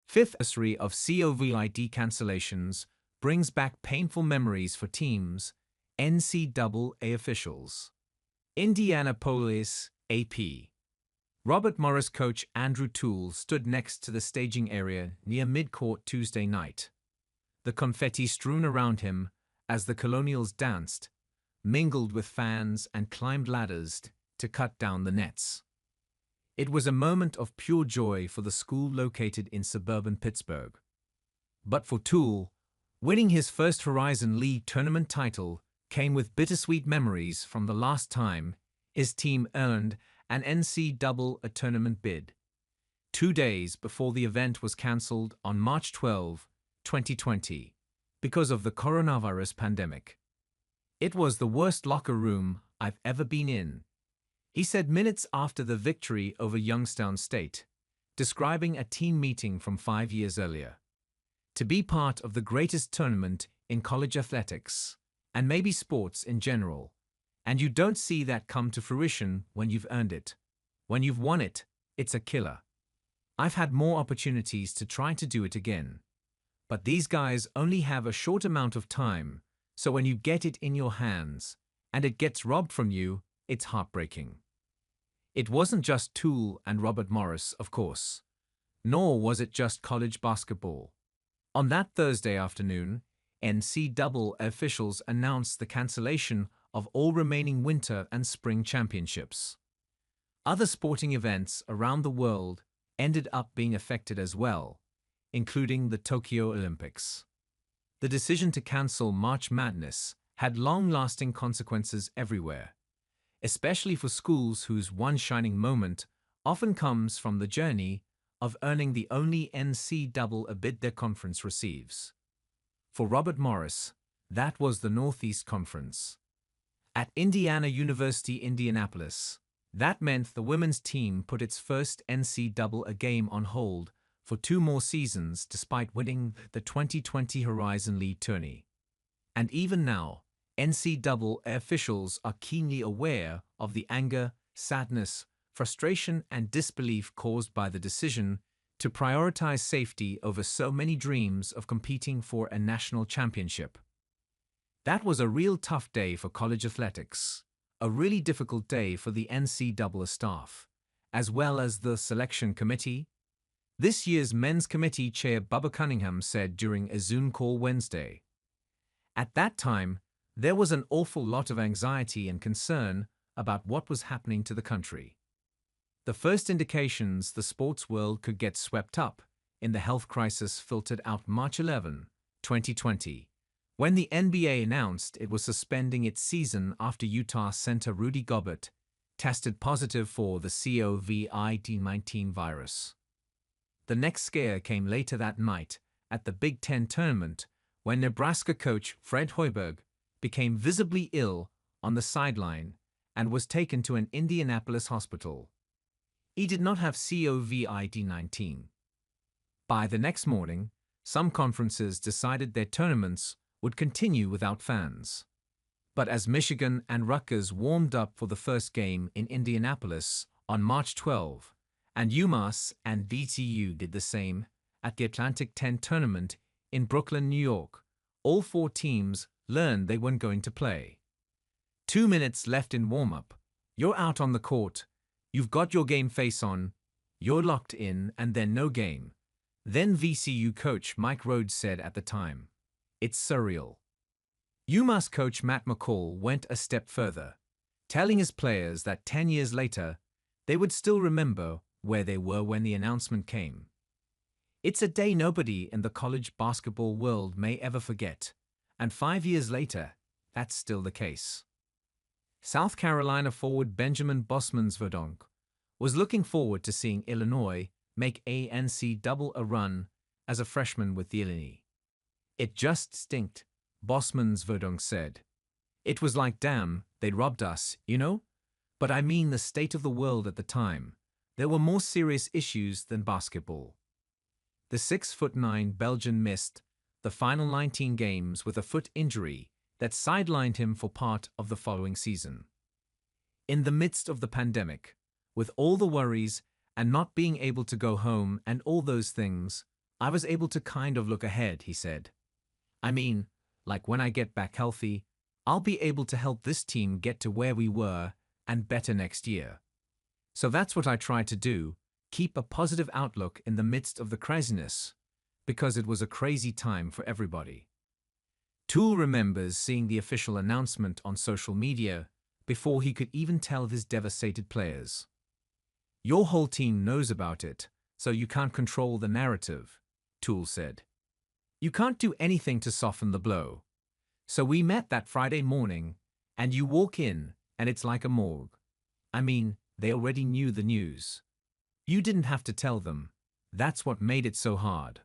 Fifth anniversary of COVID cancellations brings back painful memories for teams, NCAA officials. Indianapolis, AP. Robert Morris coach Andrew Toole stood next to the staging area near midcourt Tuesday night. The confetti strewn around him as the Colonials danced, mingled with fans and climbed ladders to cut down the nets. It was a moment of pure joy for the school located in suburban Pittsburgh. But for Toole, winning his first Horizon League tournament title came with bittersweet memories from the last time his team earned an NCAA tournament bid. 2 days before the event was cancelled on March 12, 2020, because of the coronavirus pandemic. "It was the worst locker room I've ever been in," he said minutes after the victory over Youngstown State, describing a team meeting from 5 years earlier. To be part of the greatest tournament in college athletics, and maybe sports in general, and you don't see that come to fruition when you've earned it. When you've won it, it's a killer. I've had more opportunities to try to do it again. But these guys only have a short amount of time, so when you get it in your hands, and it gets robbed from you, it's heartbreaking. It wasn't just Toole and Robert Morris, of course. Nor was it just college basketball. On that Thursday afternoon, NCAA officials announced the cancellation of all remaining winter and spring championships. Other sporting events around the world ended up being affected as well, including the Tokyo Olympics. The decision to cancel March Madness had long-lasting consequences everywhere, especially for schools whose one shining moment often comes from the journey of earning the only NCAA bid their conference receives. For Robert Morris, that was the Northeast Conference. At Indiana University, Indianapolis, that meant the women's team put its first NCAA game on hold for 2 more seasons despite winning the 2020 Horizon League tourney. And even now, NCAA officials are keenly aware of the anger, sadness, frustration, and disbelief caused by the decision to prioritize safety over so many dreams of competing for a national championship. That was a real tough day for college athletics, a really difficult day for the NCAA staff, as well as the selection committee. This year's men's committee chair Bubba Cunningham said during a Zoom call Wednesday. At that time, there was an awful lot of anxiety and concern about what was happening to the country. The first indications the sports world could get swept up in the health crisis filtered out March 11, 2020, when the NBA announced it was suspending its season after Utah center Rudy Gobert tested positive for the COVID-19 virus. The next scare came later that night at the Big Ten tournament when Nebraska coach Fred Hoiberg became visibly ill on the sideline and was taken to an Indianapolis hospital. He did not have COVID-19. By the next morning, some conferences decided their tournaments would continue without fans. But as Michigan and Rutgers warmed up for the first game in Indianapolis on March 12, and UMass and VCU did the same at the Atlantic 10 tournament in Brooklyn, New York, all 4 teams learned they weren't going to play. 2 minutes left in warm-up. You're out on the court. You've got your game face on. You're locked in, and then no game. Then VCU coach Mike Rhodes said at the time, "It's surreal." UMass coach Matt McCall went a step further, telling his players that 10 years later, they would still remember where they were when the announcement came. It's a day nobody in the college basketball world may ever forget, and 5 years later, that's still the case. South Carolina forward Benjamin Bosmans-Verdonk was looking forward to seeing Illinois make a NCAA run as a freshman with the Illini. "It just stinked," Bosmans-Verdonk said. "It was like, damn, they robbed us, you know? But I mean the state of the world at the time. There were more serious issues than basketball." The 6'9" Belgian missed the final 19 games with a foot injury that sidelined him for part of the following season. In the midst of the pandemic, with all the worries and not being able to go home and all those things, I was able to kind of look ahead, he said. I mean, like when I get back healthy, I'll be able to help this team get to where we were and better next year. So that's what I tried to do, keep a positive outlook in the midst of the craziness, because it was a crazy time for everybody. Toole remembers seeing the official announcement on social media before he could even tell his devastated players. Your whole team knows about it, so you can't control the narrative, Toole said. You can't do anything to soften the blow. So we met that Friday morning, and you walk in, and it's like a morgue. I mean, they already knew the news. You didn't have to tell them. That's what made it so hard.